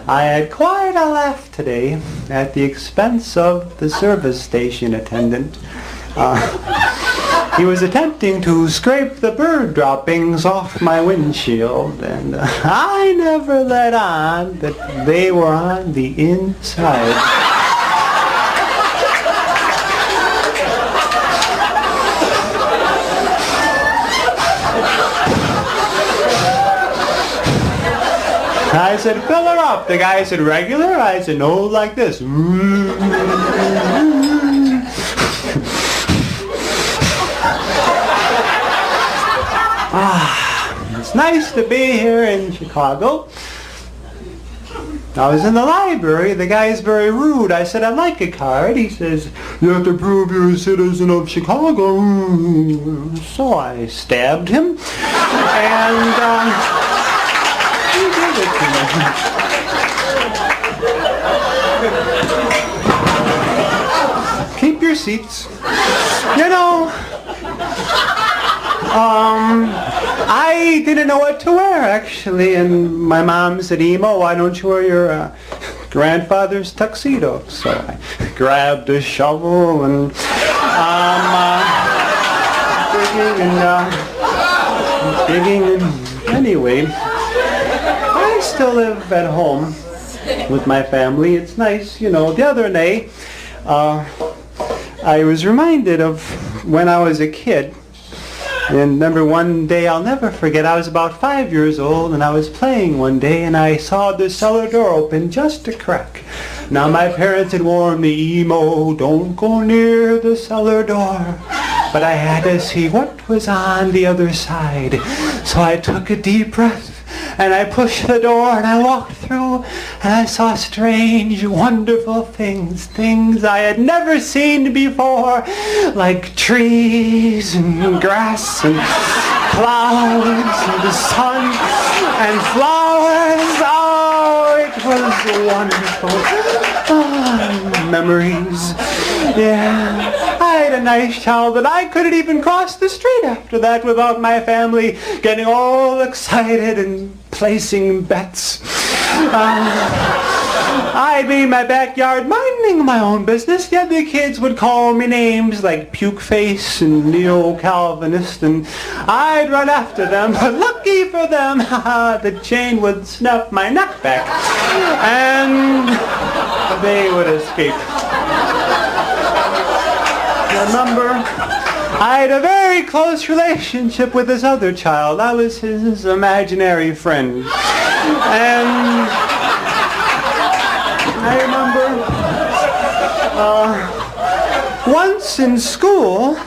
I had quite a laugh today at the expense of the service station attendant. He was attempting to scrape the bird droppings off my windshield, and I never let on that they were on the inside. I said, fill her up. The guy said, regular? I said, no, like this. It's nice to be here in Chicago. I was in the library. The guy's very rude. I said, I'd like a card. He says, you have to prove you're a citizen of Chicago. So I stabbed him. And he gave it to me. Keep your seats. You know, I didn't know what to wear, actually, and my mom said, Emo, why don't you wear your grandfather's tuxedo? So I grabbed a shovel and digging and anyway, I still live at home with my family. It's nice, you know. The other day, I was reminded of when I was a kid. And remember one day, I'll never forget, I was about 5 years old and I was playing one day and I saw the cellar door open just a crack. Now my parents had warned me, Emo, don't go near the cellar door. But I had to see what was on the other side. So I took a deep breath and I pushed the door and I walked through and I saw strange, wonderful things I had never seen before, like trees and grass and clouds and the sun and flowers. Oh, it was wonderful. Oh, memories. Yeah. I had a nice childhood. I couldn't even cross the street after that without my family getting all excited and placing bets. I'd be in my backyard minding my own business, yet the kids would call me names like Puke Face and Neo-Calvinist, and I'd run after them, but lucky for them, the chain would snap my neck back, and they would escape. Remember, I had a very close relationship with this other child. I was his imaginary friend. And I remember once in school,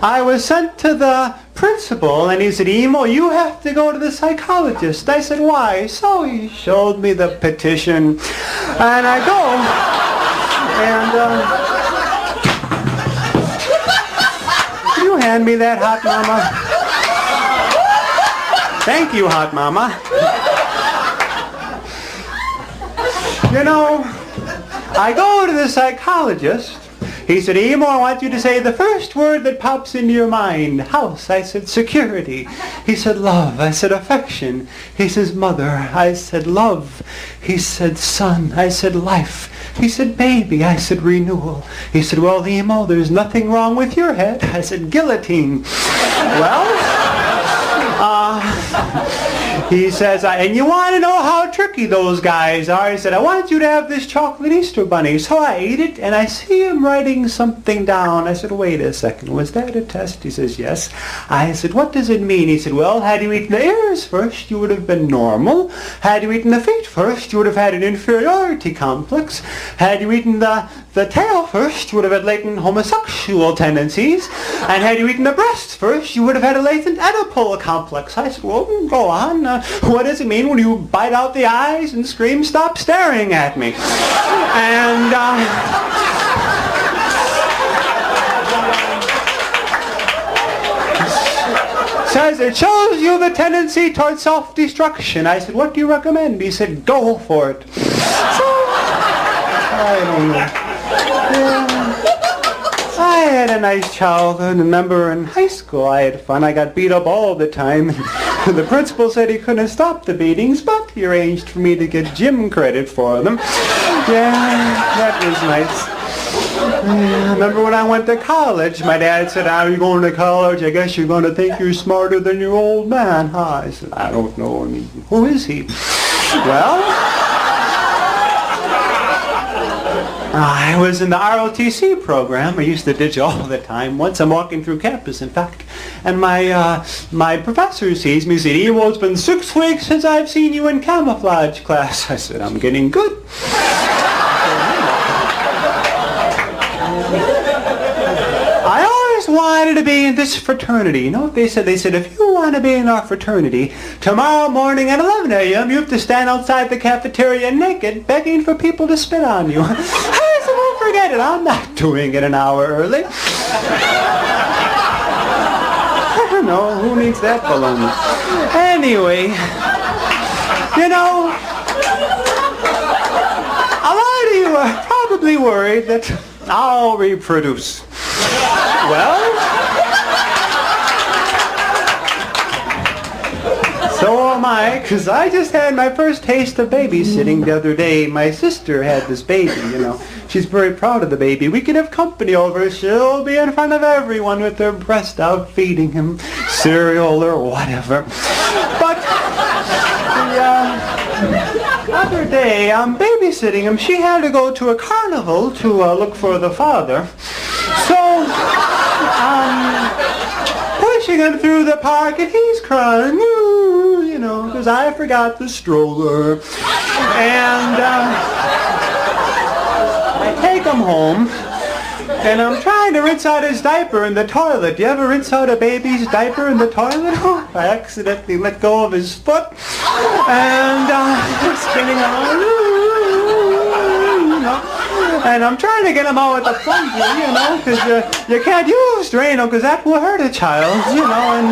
I was sent to the principal and he said, Emo, you have to go to the psychologist. I said, why? So he showed me the petition. And I go, and hand me that, Hot Mama. Thank you, Hot Mama. You know, I go to the psychologist. He said, Emo, I want you to say the first word that pops into your mind. House. I said, security. He said, love. I said, affection. He says, mother. I said, love. He said, son. I said, life. He said, baby. I said, renewal. He said, well, Emo, there's nothing wrong with your head. I said, guillotine. Well, he says, and you want to know how tricky those guys are? He said, I want you to have this chocolate Easter bunny. So I ate it, and I see him writing something down. I said, wait a second, was that a test? He says, yes. I said, what does it mean? He said, well, had you eaten the ears first, you would have been normal. Had you eaten the feet first, you would have had an inferiority complex. Had you eaten the tail first, you would have had latent homosexual tendencies. And had you eaten the breasts first, you would have had a latent Oedipal complex. I said, well, go on. What does it mean when you bite out the eyes and scream, stop staring at me? And says it shows you the tendency towards self-destruction. I said, what do you recommend? He said, go for it. So, I don't know. Yeah. I had a nice childhood. Remember in high school I had fun. I got beat up all the time. The principal said he couldn't stop the beatings, but he arranged for me to get gym credit for them. Yeah, that was nice. I remember when I went to college, my dad said, "How are you going to college? I guess you're going to think you're smarter than your old man, huh?" I said, "I don't know. I mean, who is he?" Well, I was in the ROTC program. I used to ditch all the time. Once I'm walking through campus, in fact, and my professor sees me and said, "Emo, it's been 6 weeks since I've seen you in camouflage class." I said, "I'm getting good." I always wanted to be in this fraternity. You know what they said? They said, "If you want to be in our fraternity, tomorrow morning at 11 a.m., you have to stand outside the cafeteria naked, begging for people to spit on you." I said, "Well, forget it. I'm not doing it an hour early." I don't know. Who needs that balloon? Anyway, you know, a lot of you are probably worried that I'll reproduce. Well, so am I, because I just had my first taste of babysitting the other day. My sister had this baby, you know. She's very proud of the baby. We can have company over. She'll be in front of everyone with her breast out feeding him cereal or whatever. But the other day, I'm babysitting him. She had to go to a carnival to look for the father. So, pushing him through the park, and he's crying, you know, because I forgot the stroller. And I take him home, and I'm trying to rinse out his diaper in the toilet. Do you ever rinse out a baby's diaper in the toilet? I accidentally let go of his foot, and he's spinning around, you know. And I'm trying to get him out with the plunger, you know, because you can't use Drano, because that will hurt a child, you know, and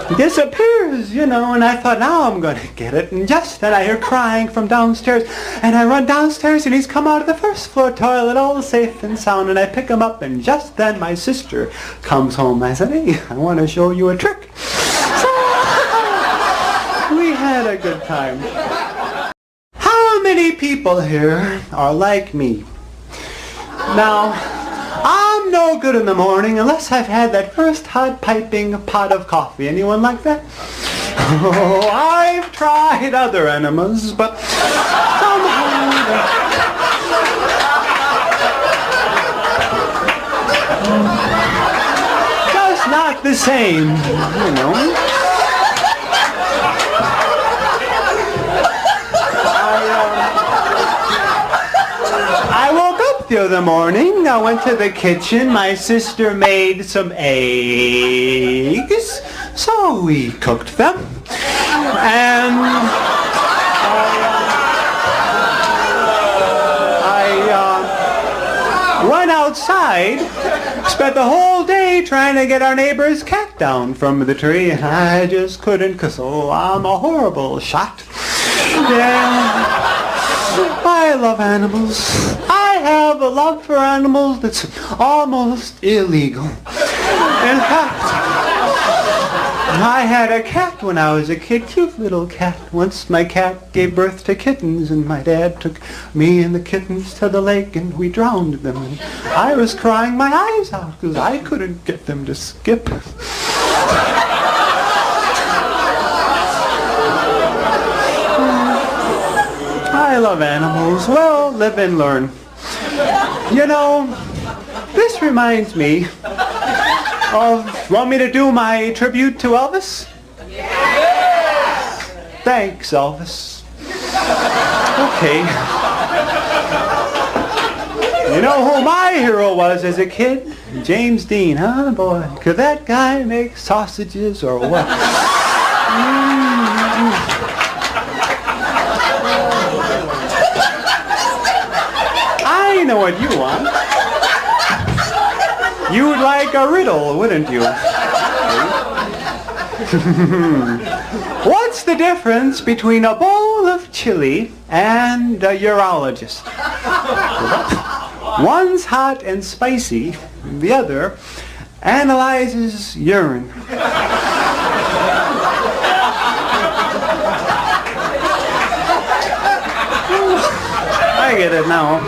he disappears, you know, and I thought, now I'm going to get it. And just then I hear crying from downstairs, and I run downstairs, and he's come out of the first floor toilet, all safe and sound, and I pick him up, and just then my sister comes home. I said, "Hey, I want to show you a trick." So we had a good time. How many people here are like me? Now, I'm no good in the morning unless I've had that first hot piping pot of coffee. Anyone like that? Oh, I've tried other enemas, but somehow just not the same, you know. I woke up the other morning, I went to the kitchen, my sister made some eggs, so we cooked them, and I went outside, spent the whole day trying to get our neighbor's cat down from the tree, and I just couldn't, because, I'm a horrible shot. Yeah. I love animals. I have a love for animals that's almost illegal. In fact, I had a cat when I was a kid, cute little cat. Once my cat gave birth to kittens, and my dad took me and the kittens to the lake, and we drowned them. And I was crying my eyes out because I couldn't get them to skip. I love animals. Well, live and learn. You know, this reminds me of, want me to do my tribute to Elvis? Yes! Thanks, Elvis. Okay. You know who my hero was as a kid? James Dean, huh, boy? Could that guy make sausages or what? I know what you want. You would like a riddle, wouldn't you? What's the difference between a bowl of chili and a urologist? One's hot and spicy, the other analyzes urine. I get it now.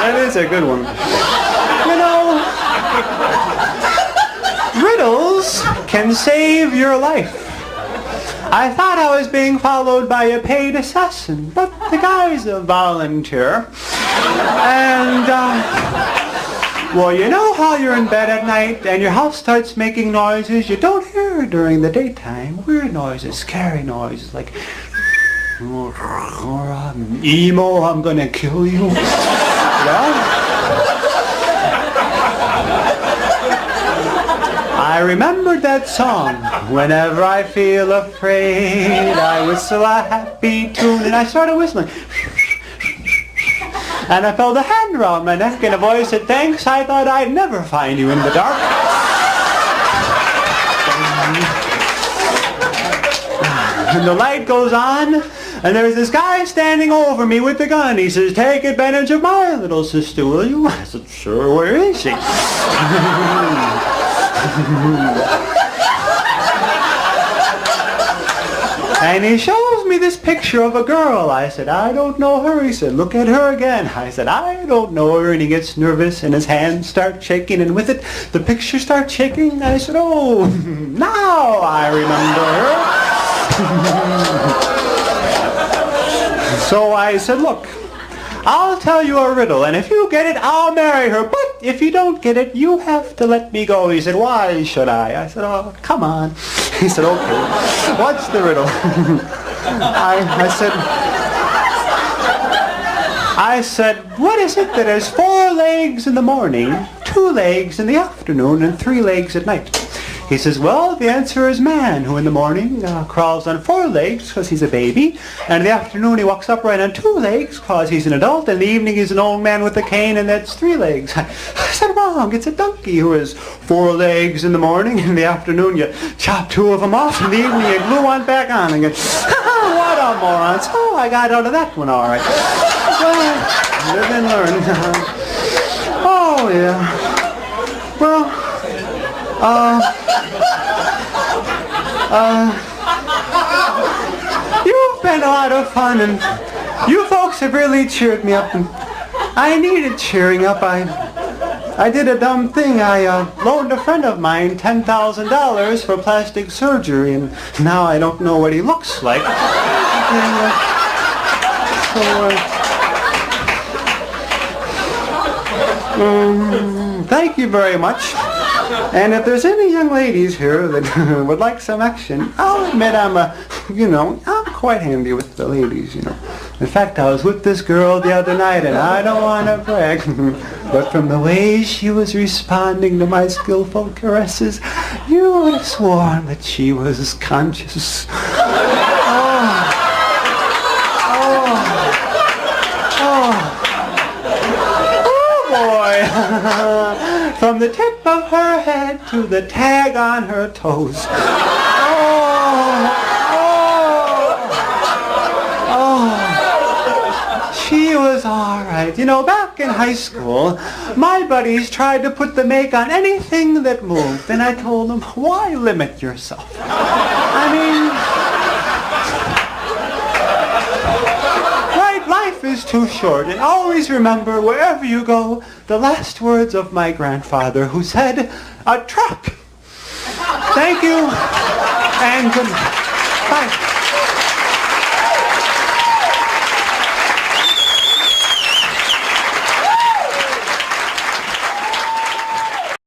That is a good one. You know, riddles can save your life. I thought I was being followed by a paid assassin, but the guy's a volunteer. And, well, you know how you're in bed at night and your house starts making noises you don't hear during the daytime? Weird noises, scary noises, like, Emo, I'm gonna kill you. Yeah? I remembered that song. Whenever I feel afraid, I whistle a happy tune, and I started whistling. And I felt a hand around my neck and a voice said, thanks, I thought I'd never find you in the dark. And the light goes on, and there's this guy standing over me with the gun. He says, take advantage of my little sister, will you? I said, sure, where is she? And he shows me this picture of a girl. I said, I don't know her. He said, look at her again. I said, I don't know her. And he gets nervous and his hands start shaking, and with it the picture starts shaking. I said, oh, now I remember her. So I said, look, I'll tell you a riddle, and if you get it, I'll marry her. But if you don't get it, you have to let me go. He said, why should I? I said, oh, come on. He said, okay, what's the riddle? I said, what is it that has 4 legs in the morning, 2 legs in the afternoon, and 3 legs at night? He says, well, the answer is man, who in the morning crawls on 4 legs because he's a baby, and in the afternoon he walks upright on 2 legs because he's an adult, and in the evening he's an old man with a cane, and that's 3 legs. I said, wrong, it's a donkey who has 4 legs in the morning, and in the afternoon you chop 2 of them off, and in the evening you glue one back on again. What a moron. So I got out of that one all right. Well, live and learn. Oh, yeah. Well, you've been a lot of fun, and you folks have really cheered me up, and I needed cheering up. I did a dumb thing. I loaned a friend of mine $10,000 for plastic surgery, and now I don't know what he looks like. Thank you very much. And if there's any young ladies here that would like some action, I'll admit I'm quite handy with the ladies, you know. In fact, I was with this girl the other night, and I don't want to brag, but from the way she was responding to my skillful caresses, you would have sworn that she was conscious. From the tip of her head to the tag on her toes. She was all right. You know, back in high school, my buddies tried to put the make on anything that moved, and I told them, why limit yourself? I mean, life is too short, and always remember, wherever you go, the last words of my grandfather, who said, a truck. Thank you, and good night. Bye.